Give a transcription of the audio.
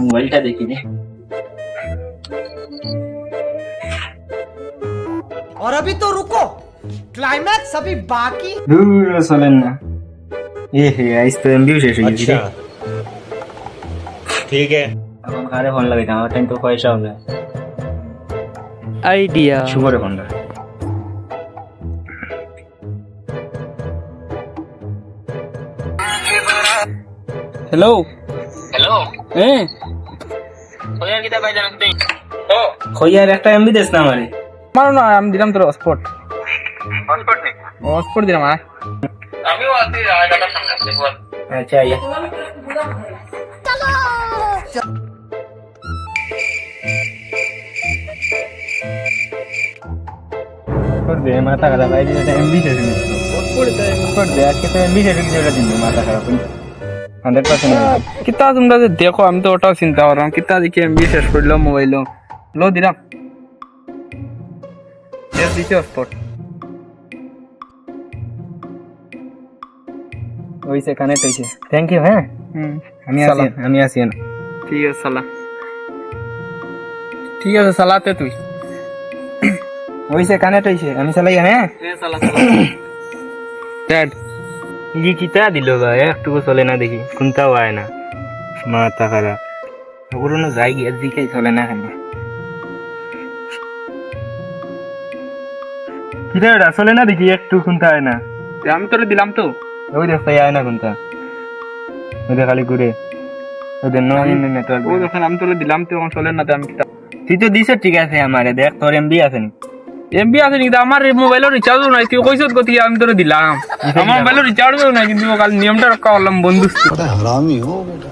মোবাইলটা দেখি রে। और अभी तो रुको, क्लाइमैक्स अभी बाकी। দূর চলেন না। এ হে আইস তো এমবিও শেষ হয়ে গেছে। ठीक है। এখন কারে ফোন লাগাই, আমার টাইম তো পয়সা হবে। আইডিয়া শুভরে ফোনটা। হ্যালো হ্যালো, হ্যাঁ খোয়ার কিটা পাই জানেন তুই? ও খোয়ার একটা এমবি দেস না আমারে। মারো না, আমি দিলাম তোর হটস্পট হটস্পট নেই। হটস্পট দিলাম। আমিও আছি আগাটা সামনে আছে বল। আচ্ছা আইয়া। कर दे माथा खराब है ये एमबी से कर दे आज के तो एमबी से जगह दिन माथा खराब 100% কিতা তোমরা যে দেখো, আমি তো ওটাও চিন্তা করলাম কিতা দেখি এমবি শেষ করলো মোবাইল লো দিলাম দিচ্ছি হটস্পট। ওইসে কানেক্ট হইছে। Thank you. হ্যাঁ আমি আসি না। ঠিক আছে সালা, ঠিক আছে সালাতে তুই। ওইসে কানেক্ট হইছে, আমি চালাই। হ্যাঁ সালা সালা ড্যাড ये कितना दिलो भाई একটু চলে না দেখি, কোনটাও আয় না, মাথা খারাপ। পুরনো যাই গিয়ে দিকেই চলে না কেন? কিরে ওটা চলে না দেখি, একটু কোনটা আয় না। আমি তোরে দিলাম তো। ওই দেখতে আয় না কোনটা, ওদের খালি ঘুরে ওদের নো নেটওয়ার্ক। ও যখন আমি তোরে দিলাম তো চলে না, তো আমি কিতা তুই তো দিছ ঠিক আছে, আমারে দেখ তোর এমবি আছে নি? এমবি আছে নাকি? আমার মোবাইলের রিচার্জও নাই, তুই কইছত গতি আমি তোরে দিলাম। আমার মোবাইলের রিচার্জও নাই, কিন্তু কাল নিয়মটা রক্ষা করলাম বন্ধু। बड़ा हरामी हो बेटा।